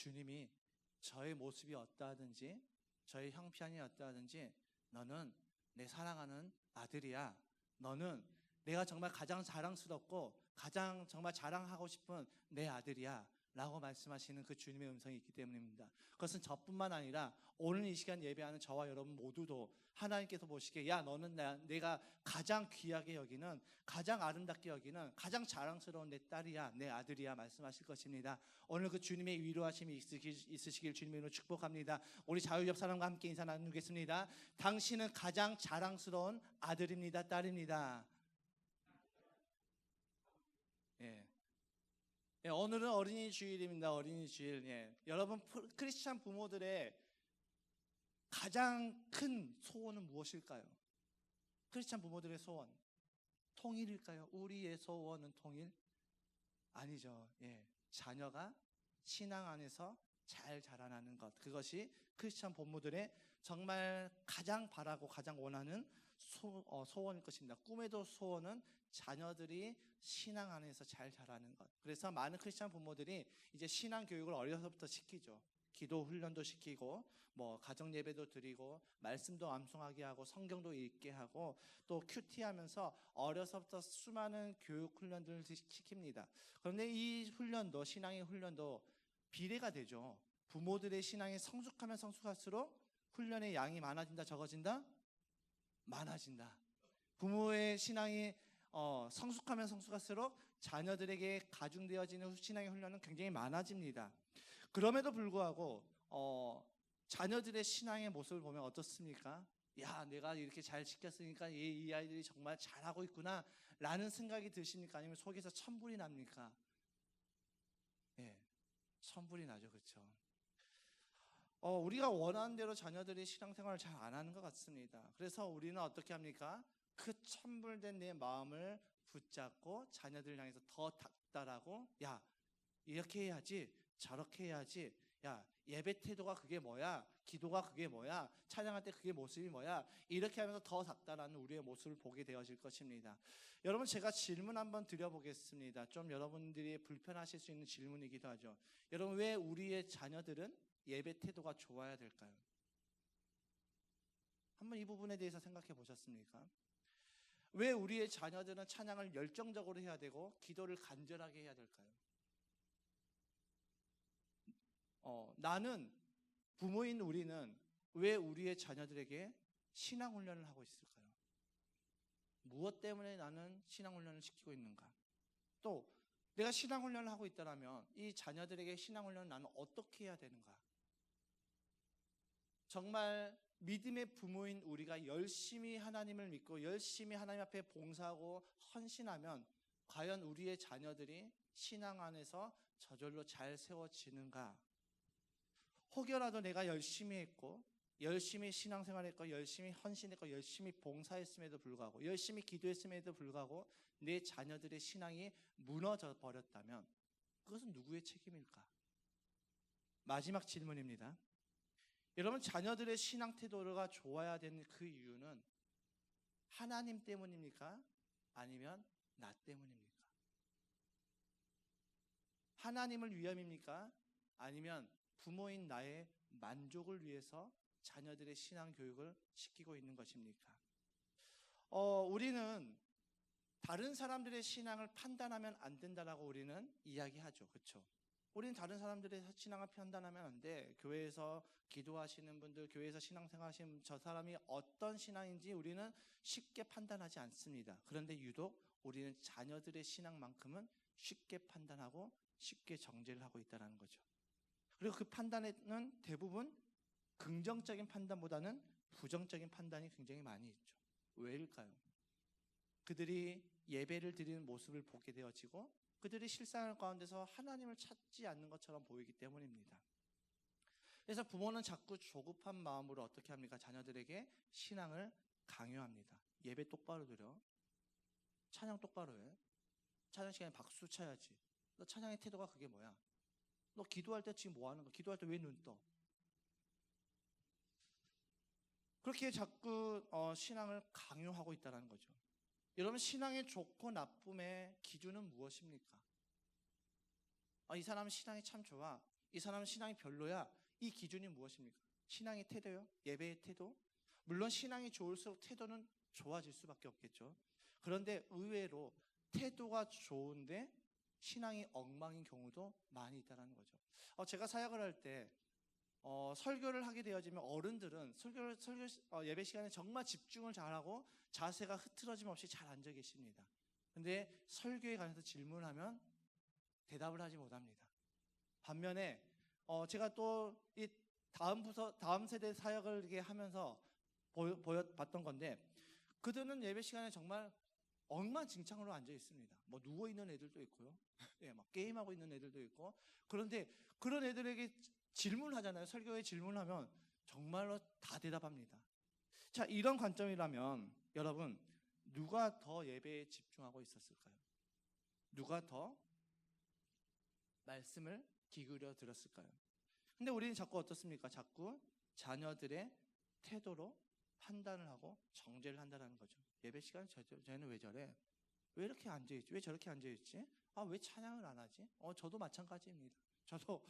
주님이 저의 모습이 어떠하든지 저의 형편이 어떠하든지 너는 내 사랑하는 아들이야. 너는 내가 정말 가장 자랑스럽고 가장 정말 자랑하고 싶은 내 아들이야 라고 말씀하시는 그 주님의 음성이 있기 때문입니다. 그것은 저뿐만 아니라 오늘 이 시간 예배하는 저와 여러분 모두도 하나님께서 보시기에 야 너는 내가 가장 귀하게 여기는, 가장 아름답게 여기는, 가장 자랑스러운 내 딸이야, 내 아들이야 말씀하실 것입니다. 오늘 그 주님의 위로하심이 있으시길 주님의 이름으로 축복합니다. 우리 자유 옆 사람과 함께 인사 나누겠습니다. 당신은 가장 자랑스러운 아들입니다, 딸입니다. 예. 예, 오늘은 어린이 주일입니다. 어린이 주일. 예. 여러분 크리스찬 부모들의 가장 큰 소원은 무엇일까요? 크리스찬 부모들의 소원 통일일까요? 우리의 소원은 통일? 아니죠. 예. 자녀가 신앙 안에서 잘 자라나는 것, 그것이 크리스찬 부모들의 정말 가장 바라고 가장 원하는 소원일 것입니다. 꿈에도 소원은 자녀들이 신앙 안에서 잘 자라는 것. 그래서 많은 크리스찬 부모들이 이제 신앙 교육을 어려서부터 시키죠. 기도 훈련도 시키고 가정 예배도 드리고 말씀도 암송하게 하고 성경도 읽게 하고 또 큐티하면서 어려서부터 수많은 교육 훈련들을 시킵니다. 그런데 이 훈련도, 신앙의 훈련도 비례가 되죠. 부모들의 신앙이 성숙하면 성숙할수록 훈련의 양이 많아진다, 적어진다? 많아진다. 부모의 신앙이 성숙하면 성숙할수록 자녀들에게 가중되어지는 신앙의 훈련은 굉장히 많아집니다. 그럼에도 불구하고 자녀들의 신앙의 모습을 보면 어떻습니까? 야, 내가 이렇게 잘 지켰으니까 이 아이들이 정말 잘하고 있구나 라는 생각이 드십니까? 아니면 속에서 천불이 납니까? 예, 천불이 나죠. 그렇죠? 우리가 원하는 대로 자녀들이 신앙생활을 잘 안 하는 것 같습니다. 그래서 우리는 어떻게 합니까? 그 천불된 내 마음을 붙잡고 자녀들을 향해서 더 닥달하고 야, 이렇게 해야지, 저렇게 해야지, 야, 예배 태도가 그게 뭐야, 기도가 그게 뭐야, 찬양할 때 그게 모습이 뭐야, 이렇게 하면서 더 닥달하는 우리의 모습을 보게 되어질 것입니다. 여러분, 제가 질문 한번 드려보겠습니다. 좀 여러분들이 불편하실 수 있는 질문이기도 하죠. 여러분, 왜 우리의 자녀들은 예배 태도가 좋아야 될까요? 한번 이 부분에 대해서 생각해 보셨습니까? 왜 우리의 자녀들은 찬양을 열정적으로 해야 되고 기도를 간절하게 해야 될까요? 나는, 부모인 우리는 왜 우리의 자녀들에게 신앙 훈련을 하고 있을까요? 무엇 때문에 나는 신앙 훈련을 시키고 있는가? 또 내가 신앙 훈련을 하고 있다면 이 자녀들에게 신앙 훈련을 나는 어떻게 해야 되는가? 정말 믿음의 부모인 우리가 열심히 하나님을 믿고 열심히 하나님 앞에 봉사하고 헌신하면 과연 우리의 자녀들이 신앙 안에서 저절로 잘 세워지는가? 혹여라도 내가 열심히 했고 열심히 신앙생활했고 열심히 헌신했고 열심히 봉사했음에도 불구하고 열심히 기도했음에도 불구하고 내 자녀들의 신앙이 무너져 버렸다면 그것은 누구의 책임일까? 마지막 질문입니다. 여러분, 자녀들의 신앙 태도가 좋아야 되는 그 이유는 하나님 때문입니까? 아니면 나 때문입니까? 하나님을 위함입니까? 아니면 부모인 나의 만족을 위해서 자녀들의 신앙 교육을 시키고 있는 것입니까? 우리는 다른 사람들의 신앙을 판단하면 안 된다라고 우리는 이야기하죠. 그렇죠? 우리는 다른 사람들의 신앙을 판단하면 안 돼. 교회에서 기도하시는 분들, 교회에서 신앙생활 하시는 저 사람이 어떤 신앙인지 우리는 쉽게 판단하지 않습니다. 그런데 유독 우리는 자녀들의 신앙만큼은 쉽게 판단하고 쉽게 정죄를 하고 있다는 거죠. 그리고 그 판단에는 대부분 긍정적인 판단보다는 부정적인 판단이 굉장히 많이 있죠. 왜일까요? 그들이 예배를 드리는 모습을 보게 되어지고 그들이 실생활 가운데서 하나님을 찾지 않는 것처럼 보이기 때문입니다. 그래서 부모는 자꾸 조급한 마음으로 어떻게 합니까? 자녀들에게 신앙을 강요합니다. 예배 똑바로 드려. 찬양 똑바로 해. 찬양 시간에 박수 쳐야지. 너 찬양의 태도가 그게 뭐야? 너 기도할 때 지금 뭐 하는 거야? 기도할 때 왜 눈 떠? 그렇게 자꾸 신앙을 강요하고 있다는 거죠. 여러분, 신앙의 좋고 나쁨의 기준은 무엇입니까? 이 사람은 신앙이 참 좋아. 이 사람은 신앙이 별로야. 이 기준이 무엇입니까? 신앙의 태도요? 예배의 태도? 물론 신앙이 좋을수록 태도는 좋아질 수밖에 없겠죠. 그런데 의외로 태도가 좋은데 신앙이 엉망인 경우도 많이 있다는 거죠. 제가 사역을 할 때 설교를 하게 되어지면 어른들은 예배 시간에 정말 집중을 잘하고 자세가 흐트러짐 없이 잘 앉아 계십니다. 근데 설교에 관해서 질문을 하면 대답을 하지 못합니다. 반면에 제가 또 이 다음 세대 사역을 이렇게 하면서 보여봤던 건데, 그들은 예배 시간에 정말 엉망진창으로 앉아 있습니다. 뭐 누워 있는 애들도 있고요, 예, 막 게임하고 있는 애들도 있고. 그런데 그런 애들에게 질문하잖아요. 설교에 질문하면 정말로 다 대답합니다. 자, 이런 관점이라면 여러분, 누가 더 예배에 집중하고 있었을까요? 누가 더 말씀을 기울여 들었을까요? 근데 우리는 자꾸 어떻습니까? 자꾸 자녀들의 태도로 판단을 하고 정죄를 한다는 거죠. 예배 시간 쟤는 왜 저래? 왜 이렇게 앉아있지? 왜 저렇게 앉아있지? 왜 찬양을 안 하지? 저도 마찬가지입니다. 저도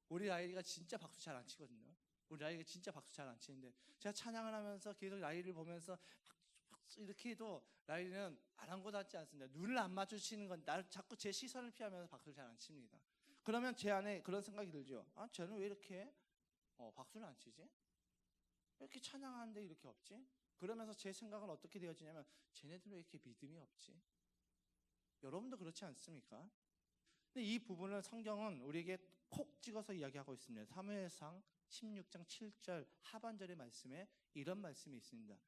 우리 아이가 진짜 박수 잘 안 치거든요. 우리 아이가 진짜 박수 잘 안 치는데 제가 찬양을 하면서 계속 라이를 보면서 박수 이렇게 해도 라이는 안 한 것 같지 않습니다. 눈을 안 마주치는 건 자꾸 제 시선을 피하면서 박수를 잘 안 칩니다. 그러면 제 안에 그런 생각이 들죠. 쟤는 왜 이렇게 박수를 안 치지? 왜 이렇게 찬양하는데 이렇게 없지? 그러면서 제 생각은 어떻게 되어지냐면, 쟤네들은 왜 이렇게 믿음이 없지? 여러분도 그렇지 않습니까? 근데 이 부분을 성경은 우리에게 콕 찍어서 이야기하고 있습니다. 사무엘상 16장 7절 하반절의 말씀에 이런 말씀이 있습니다.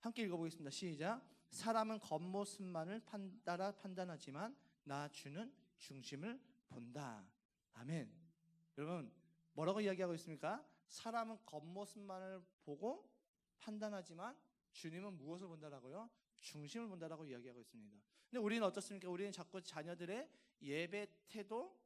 함께 읽어보겠습니다. 시작. 사람은 겉모습만을 따라 판단하지만 나 주는 중심을 본다. 아멘. 여러분, 뭐라고 이야기하고 있습니까? 사람은 겉모습만을 보고 판단하지만 주님은 무엇을 본다라고요? 중심을 본다라고 이야기하고 있습니다. 근데 우리는 어떻습니까? 우리는 자꾸 자녀들의 예배 태도,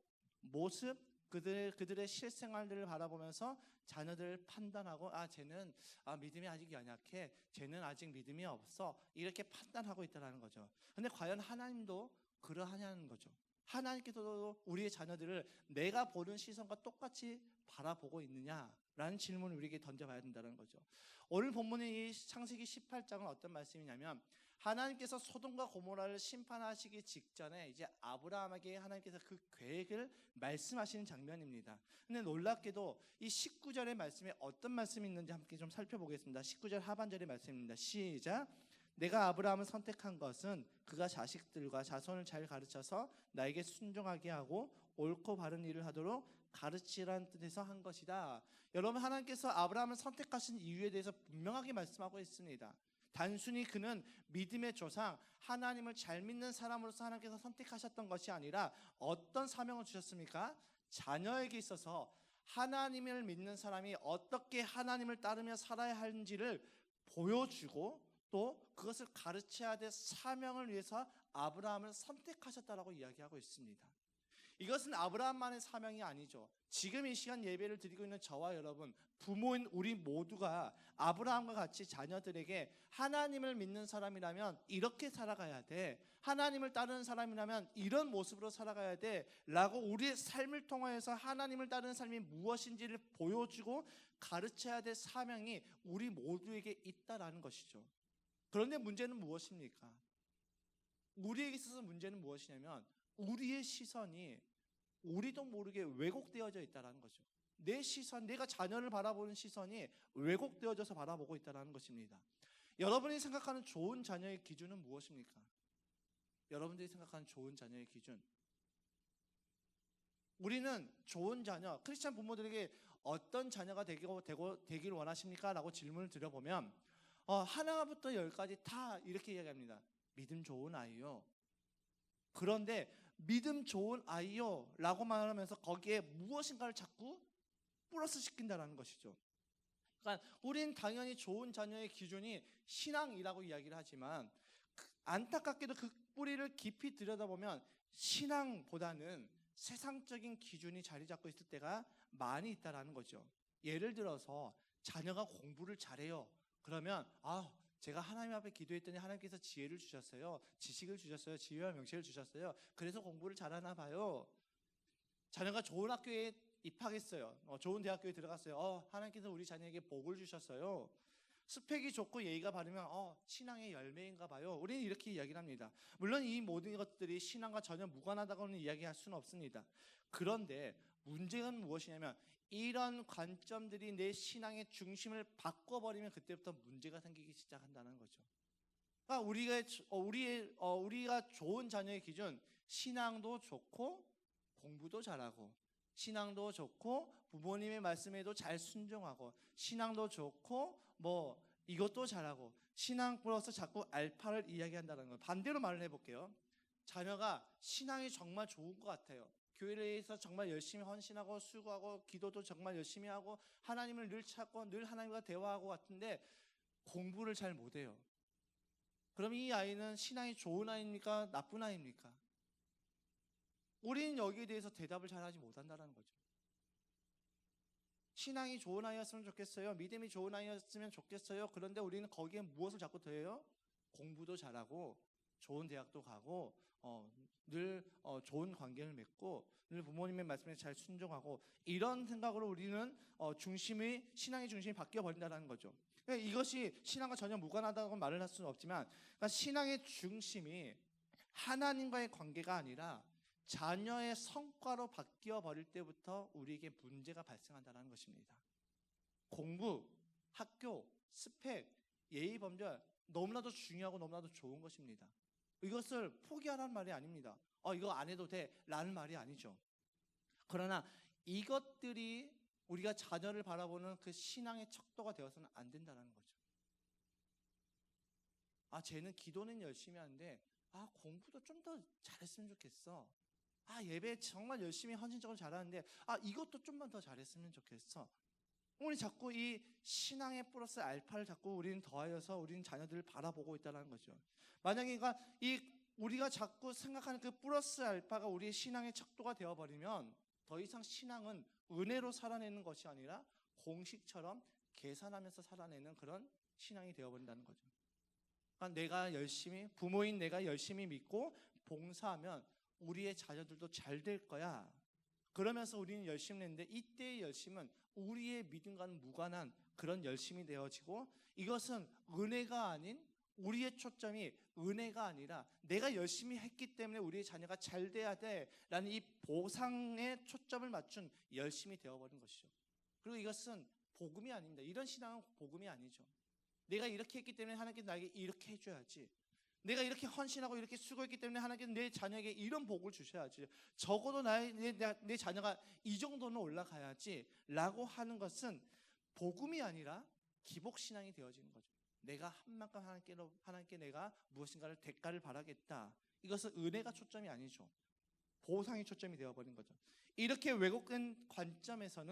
모습, 그들의 실생활들을 바라보면서 자녀들을 판단하고, 쟤는 믿음이 아직 연약해, 쟤는 아직 믿음이 없어, 이렇게 판단하고 있다는 거죠. 근데 과연 하나님도 그러하냐는 거죠. 하나님께서도 우리의 자녀들을 내가 보는 시선과 똑같이 바라보고 있느냐라는 질문을 우리에게 던져봐야 된다는 거죠. 오늘 본문의 이 창세기 18장은 어떤 말씀이냐면, 하나님께서 소돔과 고모라를 심판하시기 직전에 이제 아브라함에게 하나님께서 그 계획을 말씀하시는 장면입니다. 근데 놀랍게도 이 19절의 말씀에 어떤 말씀이 있는지 함께 좀 살펴보겠습니다. 19절 하반절의 말씀입니다. 시작. 내가 아브라함을 선택한 것은 그가 자식들과 자손을 잘 가르쳐서 나에게 순종하게 하고 옳고 바른 일을 하도록 가르치라는 뜻에서 한 것이다. 여러분, 하나님께서 아브라함을 선택하신 이유에 대해서 분명하게 말씀하고 있습니다. 단순히 그는 믿음의 조상, 하나님을 잘 믿는 사람으로서 하나님께서 선택하셨던 것이 아니라 어떤 사명을 주셨습니까? 자녀에게 있어서 하나님을 믿는 사람이 어떻게 하나님을 따르며 살아야 하는지를 보여주고 또 그것을 가르쳐야 될 사명을 위해서 아브라함을 선택하셨다라고 이야기하고 있습니다. 이것은 아브라함만의 사명이 아니죠. 지금 이 시간 예배를 드리고 있는 저와 여러분, 부모인 우리 모두가 아브라함과 같이 자녀들에게 하나님을 믿는 사람이라면 이렇게 살아가야 돼, 하나님을 따르는 사람이라면 이런 모습으로 살아가야 돼 라고 우리의 삶을 통하여서 하나님을 따르는 삶이 무엇인지를 보여주고 가르쳐야 될 사명이 우리 모두에게 있다라는 것이죠. 그런데 문제는 무엇입니까? 우리에게 있어서 문제는 무엇이냐면, 우리의 시선이 우리도 모르게 왜곡되어져 있다는 거죠. 내 시선, 내가 자녀를 바라보는 시선이 왜곡되어져서 바라보고 있다는 것입니다. 여러분이 생각하는 좋은 자녀의 기준은 무엇입니까? 여러분들이 생각하는 좋은 자녀의 기준. 우리는 좋은 자녀, 크리스찬 부모들에게 어떤 자녀가 되길 원하십니까? 라고 질문을 드려보면 하나부터 열까지 다 이렇게 이야기합니다. 믿음 좋은 아이요. 그런데 믿음 좋은 아이요 라고 말하면서 거기에 무엇인가를 자꾸 플러스 시킨다는 것이죠. 그러니까 우린 당연히 좋은 자녀의 기준이 신앙이라고 이야기를 하지만 안타깝게도 그 뿌리를 깊이 들여다보면 신앙보다는 세상적인 기준이 자리 잡고 있을 때가 많이 있다는 거죠. 예를 들어서 자녀가 공부를 잘해요. 그러면 제가 하나님 앞에 기도했더니 하나님께서 지혜를 주셨어요. 지식을 주셨어요. 지혜와 명철을 주셨어요. 그래서 공부를 잘하나 봐요. 자녀가 좋은 학교에 입학했어요. 좋은 대학교에 들어갔어요. 하나님께서 우리 자녀에게 복을 주셨어요. 스펙이 좋고 예의가 바르면 신앙의 열매인가 봐요. 우리는 이렇게 이야기를 합니다. 물론 이 모든 것들이 신앙과 전혀 무관하다고는 이야기할 수는 없습니다. 그런데 문제는 무엇이냐면 이런 관점들이 내 신앙의 중심을 바꿔버리면 그때부터 문제가 생기기 시작한다는 거죠. 그러니까 우리가 좋은 자녀의 기준, 신앙도 좋고 공부도 잘하고, 신앙도 좋고 부모님의 말씀에도 잘 순종하고, 신앙도 좋고 이것도 잘하고, 신앙 플러스 자꾸 알파를 이야기한다는 거예요. 반대로 말을 해볼게요. 자녀가 신앙이 정말 좋은 것 같아요. 교회에서 정말 열심히 헌신하고 수고하고 기도도 정말 열심히 하고 하나님을 늘 찾고 늘 하나님과 대화하고 같은데 공부를 잘 못해요. 그럼 이 아이는 신앙이 좋은 아이입니까? 나쁜 아이입니까? 우리는 여기에 대해서 대답을 잘하지 못한다는 거죠. 신앙이 좋은 아이였으면 좋겠어요. 믿음이 좋은 아이였으면 좋겠어요. 그런데 우리는 거기에 무엇을 자꾸 더해요? 공부도 잘하고 좋은 대학도 가고 늘 좋은 관계를 맺고 늘 부모님의 말씀에 잘 순종하고, 이런 생각으로 우리는 신앙의 중심이 바뀌어 버린다는 거죠. 그러니까 이것이 신앙과 전혀 무관하다고 말을 할 수는 없지만, 그러니까 신앙의 중심이 하나님과의 관계가 아니라 자녀의 성과로 바뀌어 버릴 때부터 우리에게 문제가 발생한다는 것입니다. 공부, 학교, 스펙, 예의 범절 너무나도 중요하고 너무나도 좋은 것입니다. 이것을 포기하라는 말이 아닙니다. 이거 안 해도 돼 라는 말이 아니죠. 그러나 이것들이 우리가 자녀를 바라보는 그 신앙의 척도가 되어서는 안 된다는 거죠. 쟤는 기도는 열심히 하는데 공부도 좀 더 잘했으면 좋겠어. 예배 정말 열심히 헌신적으로 잘하는데 이것도 좀만 더 잘했으면 좋겠어. 우리 자꾸 이 신앙의 플러스 알파를 자꾸 우리는 더하여서 우리는 자녀들을 바라보고 있다는 거죠. 만약에 우리가 자꾸 생각하는 그 플러스 알파가 우리의 신앙의 척도가 되어버리면 더 이상 신앙은 은혜로 살아내는 것이 아니라 공식처럼 계산하면서 살아내는 그런 신앙이 되어버린다는 거죠. 그러니까 부모인 내가 열심히 믿고 봉사하면 우리의 자녀들도 잘 될 거야. 그러면서 우리는 열심히 했는데 이때의 열심은 우리의 믿음과는 무관한 그런 열심이 되어지고, 이것은 은혜가 아닌, 우리의 초점이 은혜가 아니라 내가 열심히 했기 때문에 우리의 자녀가 잘 돼야 돼라는 이 보상에 초점을 맞춘 열심이 되어버린 것이죠. 그리고 이것은 복음이 아닙니다. 이런 신앙은 복음이 아니죠. 내가 이렇게 했기 때문에 하나님께서 나에게 이렇게 해줘야지, 내가 이렇게 헌신하고 이렇게 수고했기 때문에 하나님께서 내 자녀에게 이런 복을 주셔야지, 적어도 내 자녀가 이 정도는 올라가야지 라고 하는 것은 복음이 아니라 기복신앙이 되어지는 거죠. 내가 한 만큼 하나님께 내가 무엇인가를 대가를 바라겠다. 이것은 은혜가 초점이 아니죠. 보상이 초점이 되어버린 거죠. 이렇게 왜곡된 관점에서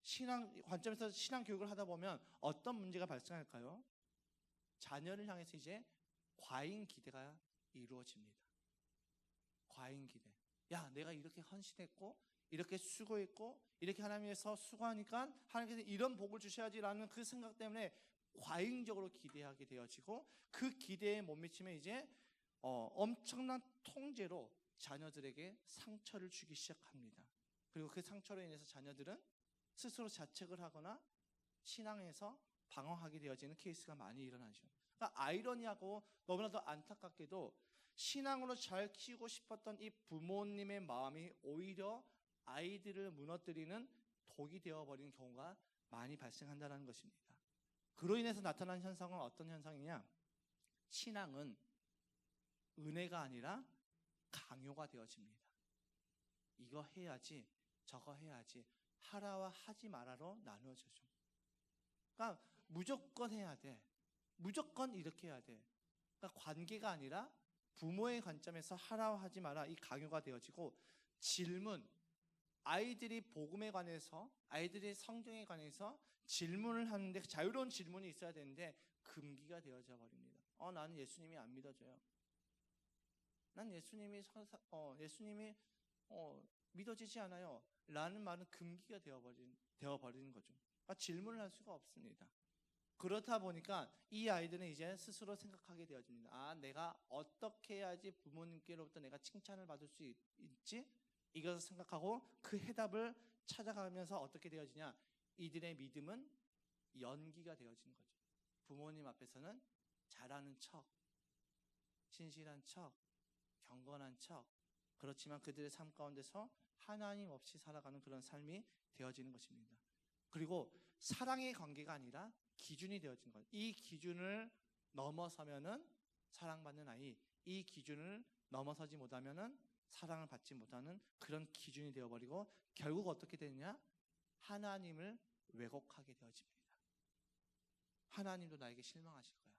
신앙 교육을 하다 보면 어떤 문제가 발생할까요? 자녀를 향해서 이제 과잉 기대가 이루어집니다. 과잉 기대. 내가 이렇게 헌신했고 이렇게 수고했고 이렇게 하나님 위해서 수고하니까 하나님께서 이런 복을 주셔야지라는 그 생각 때문에 과잉적으로 기대하게 되어지고, 그 기대에 못 미치면 이제 엄청난 통제로 자녀들에게 상처를 주기 시작합니다. 그리고 그 상처로 인해서 자녀들은 스스로 자책을 하거나 신앙에서 방황하게 되어지는 케이스가 많이 일어나죠. 그러니까 아이러니하고 너무나도 안타깝게도 신앙으로 잘 키우고 싶었던 이 부모님의 마음이 오히려 아이들을 무너뜨리는 독이 되어버리는 경우가 많이 발생한다는 것입니다. 그로 인해서 나타난 현상은 어떤 현상이냐? 신앙은 은혜가 아니라 강요가 되어집니다. 이거 해야지, 저거 해야지, 하라와 하지 마라로 나누어져죠. 그러니까 무조건 해야 돼, 무조건 이렇게 해야 돼. 그러니까 관계가 아니라 부모의 관점에서 하라와 하지 마라, 이 강요가 되어지고, 질문, 아이들이 복음에 관해서, 아이들이 성경에 관해서 질문을 하는데 자유로운 질문이 있어야 되는데 금기가 되어져 버립니다. 나는 예수님이 안 믿어져요. 난 예수님이 믿어지지 않아요 라는 말은 금기가 되어버리는 거죠. 그러니까 질문을 할 수가 없습니다. 그렇다 보니까 이 아이들은 이제 스스로 생각하게 되어집니다. 내가 어떻게 해야지 부모님께로부터 내가 칭찬을 받을 수 있지? 이것을 생각하고 그 해답을 찾아가면서 어떻게 되어지냐? 이들의 믿음은 연기가 되어지는 거죠. 부모님 앞에서는 잘하는 척, 신실한 척, 경건한 척, 그렇지만 그들의 삶 가운데서 하나님 없이 살아가는 그런 삶이 되어지는 것입니다. 그리고 사랑의 관계가 아니라 기준이 되어진 거예요. 이 기준을 넘어서면은 사랑받는 아이, 이 기준을 넘어서지 못하면은 사랑을 받지 못하는 그런 기준이 되어버리고 결국 어떻게 되느냐? 하나님을 왜곡하게 되어집니다. 하나님도 나에게 실망하실 거야.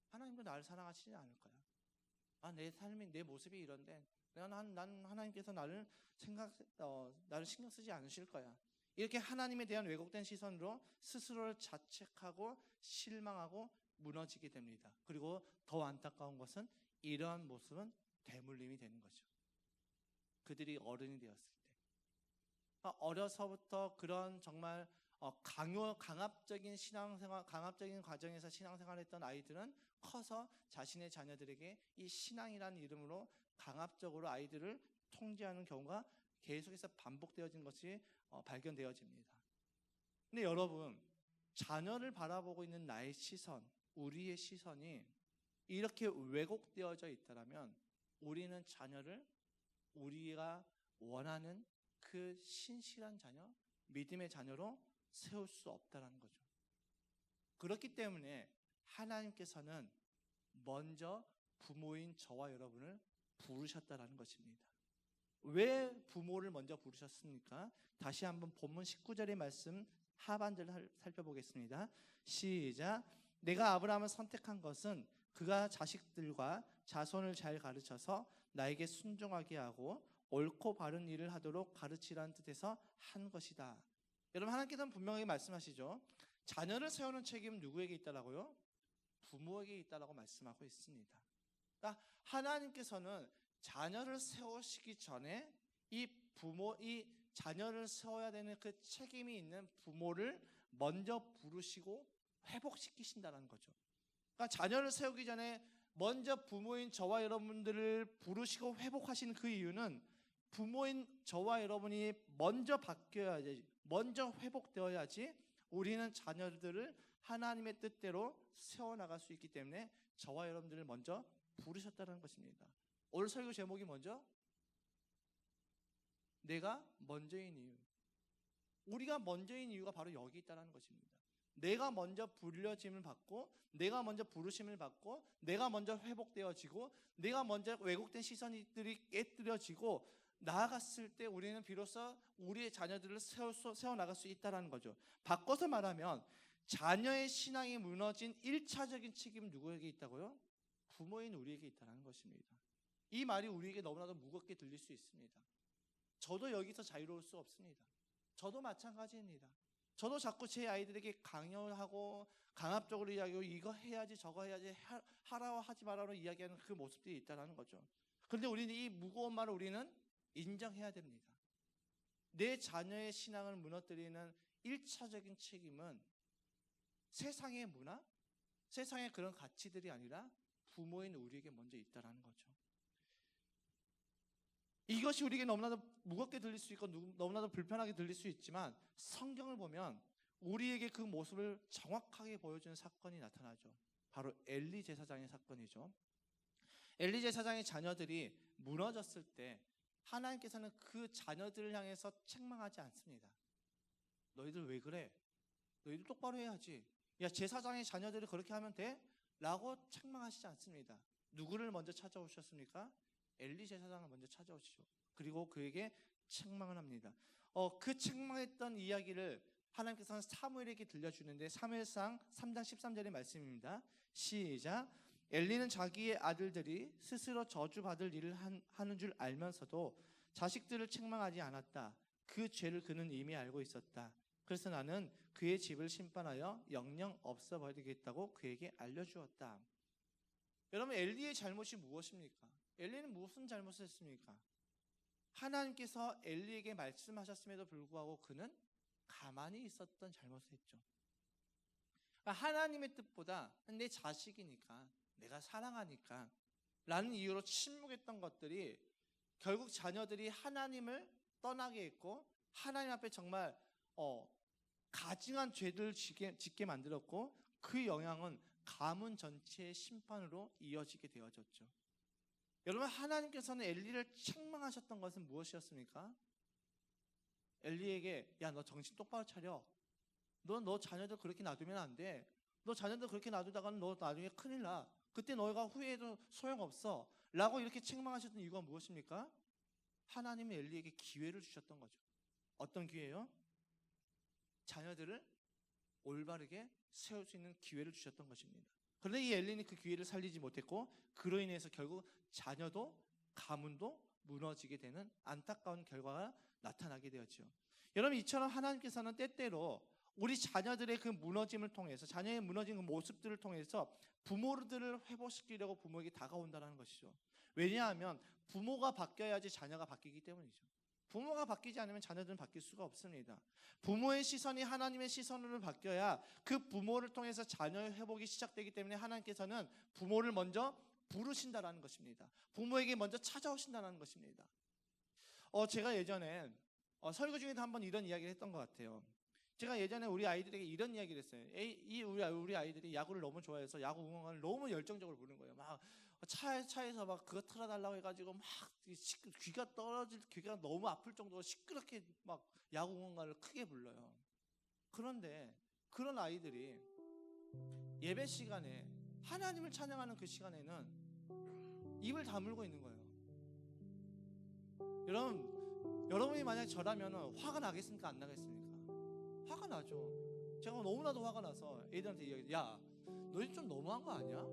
하나님도 나를 사랑하시지 않을 거야. 내 삶이, 내 모습이 이런데 난 하나님께서 나를 신경 쓰지 않으실 거야. 이렇게 하나님에 대한 왜곡된 시선으로 스스로를 자책하고 실망하고 무너지게 됩니다. 그리고 더 안타까운 것은 이러한 모습은 대물림이 되는 거죠. 그들이 어른이 되었을 때, 어려서부터 그런 정말 강압적인 신앙생활, 강압적인 과정에서 신앙생활했던 아이들은 커서 자신의 자녀들에게 이 신앙이라는 이름으로 강압적으로 아이들을 통제하는 경우가 계속해서 반복되어진 것이 발견되어집니다. 근데 여러분, 자녀를 바라보고 있는 나의 시선, 우리의 시선이 이렇게 왜곡되어져 있다면 우리는 자녀를 우리가 원하는 그 신실한 자녀, 믿음의 자녀로 세울 수 없다는 거죠. 그렇기 때문에 하나님께서는 먼저 부모인 저와 여러분을 부르셨다는 것입니다. 왜 부모를 먼저 부르셨습니까? 다시 한번 본문 19절의 말씀 하반절을 살펴보겠습니다. 시작. 내가 아브라함을 선택한 것은 그가 자식들과 자손을 잘 가르쳐서 나에게 순종하게 하고 옳고 바른 일을 하도록 가르치라는 뜻에서 한 것이다. 여러분, 하나님께서는 분명하게 말씀하시죠. 자녀를 세우는 책임은 누구에게 있다라고요? 부모에게 있다라고 말씀하고 있습니다. 그러니까 하나님께서는 자녀를 세우시기 전에 이 자녀를 세워야 되는 그 책임이 있는 부모를 먼저 부르시고 회복시키신다는 거죠. 그러니까 자녀를 세우기 전에 먼저 부모인 저와 여러분들을 부르시고 회복하신 그 이유는 부모인 저와 여러분이 먼저 바뀌어야지, 먼저 회복되어야지 우리는 자녀들을 하나님의 뜻대로 세워나갈 수 있기 때문에 저와 여러분들을 먼저 부르셨다는 것입니다. 오늘 설교 제목이 먼저 내가 먼저인 이유. 우리가 먼저인 이유가 바로 여기 있다는 것입니다. 내가 먼저 불려짐을 받고, 내가 먼저 부르심을 받고, 내가 먼저 회복되어지고, 내가 먼저 왜곡된 시선들이 깨뜨려지고 나아갔을 때 우리는 비로소 우리의 자녀들을 세워나갈 수 있다는 거죠. 바꿔서 말하면 자녀의 신앙이 무너진 1차적인 책임은 누구에게 있다고요? 부모인 우리에게 있다는 것입니다. 이 말이 우리에게 너무나도 무겁게 들릴 수 있습니다. 저도 여기서 자유로울 수 없습니다. 저도 마찬가지입니다. 저도 자꾸 제 아이들에게 강요하고 강압적으로 이야기하고 이거 해야지 저거 해야지 하라고 하지 말라고 이야기하는 그 모습들이 있다는 거죠. 그런데 우리는 이 무거운 말을 우리는 인정해야 됩니다. 내 자녀의 신앙을 무너뜨리는 1차적인 책임은 세상의 문화, 세상의 그런 가치들이 아니라 부모인 우리에게 먼저 있다는 거죠. 이것이 우리에게 너무나도 무겁게 들릴 수 있고 너무나도 불편하게 들릴 수 있지만 성경을 보면 우리에게 그 모습을 정확하게 보여주는 사건이 나타나죠. 바로 엘리 제사장의 사건이죠. 엘리 제사장의 자녀들이 무너졌을 때 하나님께서는 그 자녀들을 향해서 책망하지 않습니다. 너희들 왜 그래? 너희들 똑바로 해야지. 야, 제사장의 자녀들이 그렇게 하면 돼? 라고 책망하시지 않습니다. 누구를 먼저 찾아오셨습니까? 엘리 제사장을 먼저 찾아오시죠. 그리고 그에게 책망을 합니다. 그 책망했던 이야기를 하나님께서는 사무엘에게 들려주는데 사무엘상 3장 13절의 말씀입니다. 시작. 엘리는 자기의 아들들이 스스로 저주받을 일을 하는 줄 알면서도 자식들을 책망하지 않았다. 그 죄를 그는 이미 알고 있었다. 그래서 나는 그의 집을 심판하여 영영 없애버리겠다고 그에게 알려주었다. 여러분, 엘리의 잘못이 무엇입니까? 엘리는 무슨 잘못을 했습니까? 하나님께서 엘리에게 말씀하셨음에도 불구하고 그는 가만히 있었던 잘못을 했죠. 하나님의 뜻보다 내 자식이니까, 내가 사랑하니까 라는 이유로 침묵했던 것들이 결국 자녀들이 하나님을 떠나게 했고 하나님 앞에 정말 가증한 죄를 짓게 만들었고, 그 영향은 가문 전체의 심판으로 이어지게 되어졌죠. 여러분, 하나님께서는 엘리를 책망하셨던 것은 무엇이었습니까? 엘리에게 야, 너 정신 똑바로 차려. 너 자녀들 그렇게 놔두면 안 돼. 너 자녀들 그렇게 놔두다가는 너 나중에 큰일 나. 그때 너희가 후회해도 소용없어. 라고 이렇게 책망하셨던 이유가 무엇입니까? 하나님은 엘리에게 기회를 주셨던 거죠. 어떤 기회요? 자녀들을 올바르게 세울 수 있는 기회를 주셨던 것입니다. 그런데 이 엘리는 그 기회를 살리지 못했고, 그로 인해서 결국 자녀도 가문도 무너지게 되는 안타까운 결과가 나타나게 되었죠. 여러분, 이처럼 하나님께서는 때때로 우리 자녀들의 그 무너짐을 통해서, 자녀의 무너진 그 모습들을 통해서 부모들을 회복시키려고 부모에게 다가온다는 것이죠. 왜냐하면 부모가 바뀌어야지 자녀가 바뀌기 때문이죠. 부모가 바뀌지 않으면 자녀들은 바뀔 수가 없습니다. 부모의 시선이 하나님의 시선으로 바뀌어야 그 부모를 통해서 자녀의 회복이 시작되기 때문에 하나님께서는 부모를 먼저 부르신다라는 것입니다. 부모에게 먼저 찾아오신다는 것입니다. 제가 예전에 설교 중에도 한번 이런 이야기를 했던 것 같아요. 제가 예전에 우리 아이들에게 이런 이야기를 했어요. 우리 아이들이 야구를 너무 좋아해서 야구 응원을 너무 열정적으로 부르는 거예요. 막 차에서 막 그거 틀어달라고 해가지고 막 귀가 너무 아플 정도로 시끄럽게 막 야구 응원가를 크게 불러요. 그런데 그런 아이들이 예배 시간에 하나님을 찬양하는 그 시간에는 입을 다물고 있는 거예요. 여러분이 만약 저라면 화가 나겠습니까? 안 나겠습니까? 화가 나죠. 제가 너무나도 화가 나서 애들한테 이야기해요. 야, 너희 좀 너무한 거 아니야?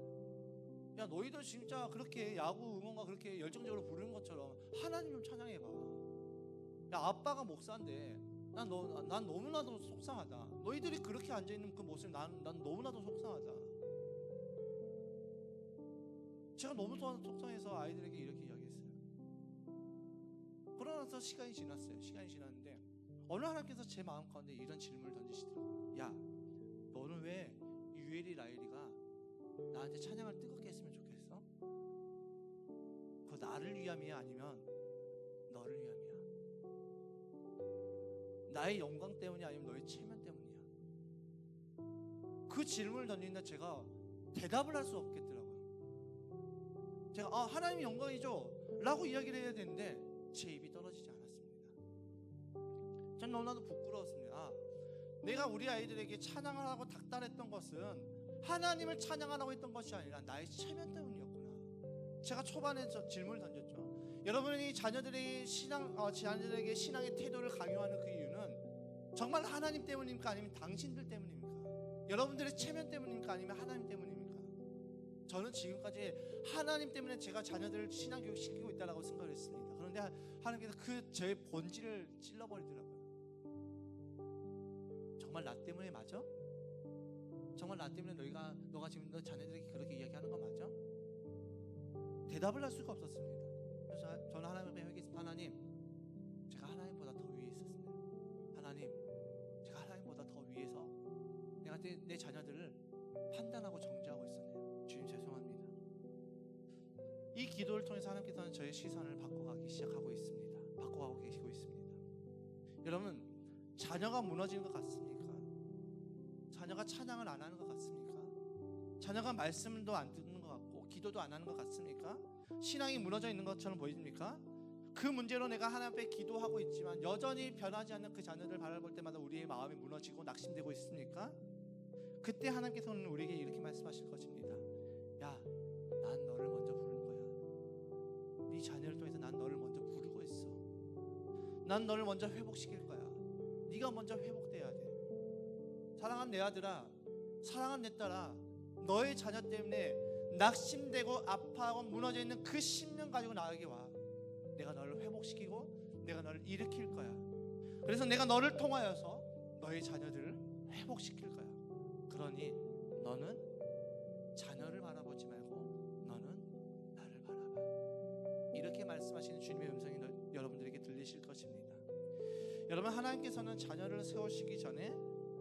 야, 너희들 진짜 그렇게 야구 응원가 그렇게 열정적으로 부르는 것처럼 하나님 좀 찬양해봐. 야, 아빠가 목사인데 난 너무나도 속상하다. 너희들이 그렇게 앉아있는 그 모습 난 너무나도 속상하다. 제가 너무 속상해서 아이들에게 이렇게 이야기했어요. 그러면서 시간이 지났어요. 시간이 지났는데 어느 하나님께서 제 마음 가운데 이런 질문을 던지시더라고요. 야, 너는 왜 유엘이 라일이가 나한테 찬양을 뜨겁게 했으면 좋겠어? 그거 나를 위함이야? 아니면 너를 위함이야? 나의 영광 때문이 아니면 너의 체면 때문이야? 그 질문을 던지는데 제가 대답을 할 수 없겠더라고요. 제가 하나님이 영광이죠 라고 이야기를 해야 되는데 제 입이 떨어지지 않았습니다. 전 너무나도 부끄러웠습니다. 내가 우리 아이들에게 찬양을 하고 닥달했던 것은 하나님을 찬양하라고 했던 것이 아니라 나의 체면 때문이었구나. 제가 초반에 질문을 던졌죠. 여러분이 자녀들에게 신앙의 태도를 강요하는 그 이유는 정말 하나님 때문입니까? 아니면 당신들 때문입니까? 여러분들의 체면 때문입니까? 아니면 하나님 때문입니까? 저는 지금까지 하나님 때문에 제가 자녀들을 신앙교육 시키고 있다고 생각을 했습니다. 그런데 하나님께서 그 저의 본질을 찔러버리더라고요. 정말 나 때문에 맞아? 정말 나 때문에 너가 지금 너 자녀들에게 그렇게 이야기하는 거 맞아? 대답을 할 수가 없었습니다. 그래서 저는 하나님 앞에 회개했습니다. 하나님, 제가 하나님보다 더 위에 있었습니다. 하나님, 제가 하나님보다 더 위에서 내가 내 자녀들을 판단하고 정죄하고 있었네요. 주님 죄송합니다. 이 기도를 통해서 하나님께서는 저의 시선을 바꿔가기 시작하고 있습니다. 바꿔가고 계시고 있습니다. 여러분, 자녀가 무너지는 것 같습니까? 자녀가 찬양을 안 하는 것 같습니까? 자녀가 말씀도 안 듣는 것 같고 기도도 안 하는 것 같습니까? 신앙이 무너져 있는 것처럼 보입니까? 그 문제로 내가 하나님 앞에 기도하고 있지만 여전히 변하지 않는 그 자녀들을 바라볼 때마다 우리의 마음이 무너지고 낙심되고 있습니까? 그때 하나님께서는 우리에게 이렇게 말씀하실 것입니다. 야, 난 너를 먼저 부르는 거야. 네 자녀를 통해서 난 너를 먼저 부르고 있어. 난 너를 먼저 회복시킬 거야. 네가 먼저 회복돼야 돼. 사랑하는 내 아들아, 사랑하는 내 딸아, 너의 자녀 때문에 낙심되고 아파하고 무너져 있는 그 심령 가지고 나에게 와. 내가 너를 회복시키고 내가 너를 일으킬 거야. 그래서 내가 너를 통하여서 너의 자녀들을 회복시킬 거야. 그러니 너는 자녀를 바라보지 말고 너는 나를 바라봐. 이렇게 말씀하시는 주님의 음성이 여러분들에게 들리실 것입니다. 여러분, 하나님께서는 자녀를 세우시기 전에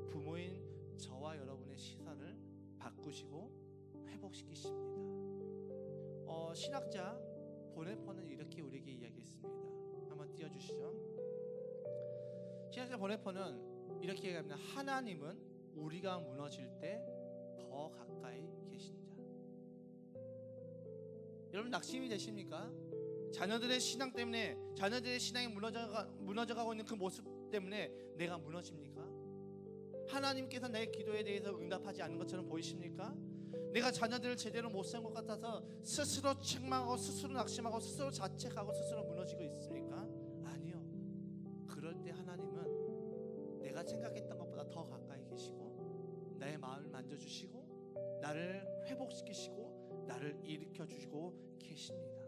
부모인 저와 여러분의 시선을 바꾸시고 회복시키십니다. 신학자 보네퍼는 이렇게 우리에게 이야기했습니다. 한번 띄워주시죠. 신학자 보네포는 이렇게 얘기합니다. 하나님은 우리가 무너질 때 더 가까이 계신 자. 여러분 낙심이 되십니까? 자녀들의 신앙 때문에, 자녀들의 신앙이 무너져가고 있는 그 모습 때문에 내가 무너집니까? 하나님께서 내 기도에 대해서 응답하지 않는 것처럼 보이십니까? 내가 자녀들을 제대로 못 산 것 같아서 스스로 책망하고 스스로 낙심하고 스스로 자책하고 스스로 무너지고 있습니까? 아니요. 그럴 때 하나님은 내가 생각했던 것보다 더 가까이 계시고 나의 마음을 만져주시고 나를 회복시키시고 나를 일으켜주시고 계십니다.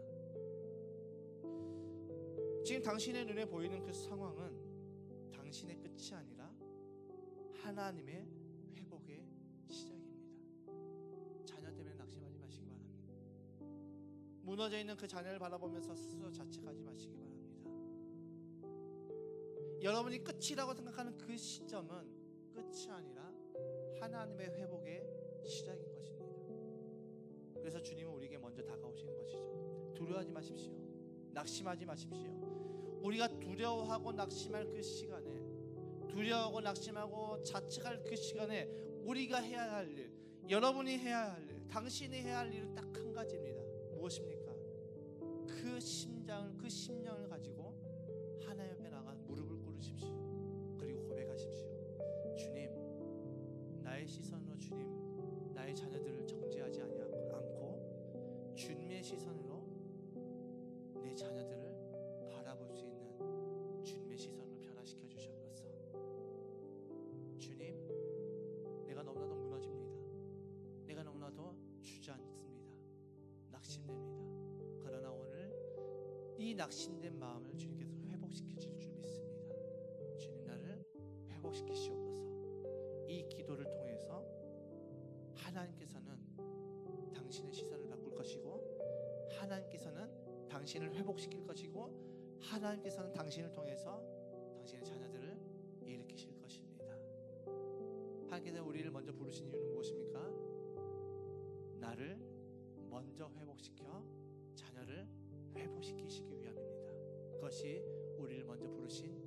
지금 당신의 눈에 보이는 그 상황은 당신의 끝이 아니라 하나님의 회복의 시작입니다. 자녀 때문에 낙심하지 마시기 바랍니다. 무너져 있는 그 자녀를 바라보면서 스스로 자책하지 마시기 바랍니다. 여러분이 끝이라고 생각하는 그 시점은 끝이 아니라 하나님의 회복의 시작인 것입니다. 그래서 주님은 우리에게 먼저 다가오시는 것이죠. 두려워하지 마십시오. 낙심하지 마십시오. 우리가 두려워하고 낙심할 그 시간에, 두려워하고 낙심하고 자책할 그 시간에 우리가 해야 할 일, 여러분이 해야 할 일, 당신이 해야 할 일은 딱 한 가지입니다. 무엇입니까? 그 심장을, 그 심령을 가지고 하나님 앞에 나가 무릎을 꿇으십시오. 그리고 고백하십시오. 주님, 나의 시선으로 주님, 나의 자녀들을 정죄하지 않고 주님의 시선으로 내 자녀들을 바라볼 수 있는 주님의 시선으로 변화시켜 주셨소서. 주님, 내가 너무나도 무너집니다. 내가 너무나도 주저앉습니다. 낙심됩니다. 그러나 오늘 이 낙심된 마음을 주님께서 회복시켜 줄 줄 믿습니다. 주님, 나를 회복시키시옵소서. 이 기도를 통해서 하나님께서는 당신의 시선을 바꿀 것이고, 하나님께서는 당신을 회복시킬 것이고, 하나님께서는 당신을 통해서 당신의 자녀들을 일으키실 것입니다. 하나님께서 우리를 먼저 부르신 이유는 무엇입니까? 나를 먼저 회복시켜 자녀를 회복시키시기 위함입니다. 그것이 우리를 먼저 부르신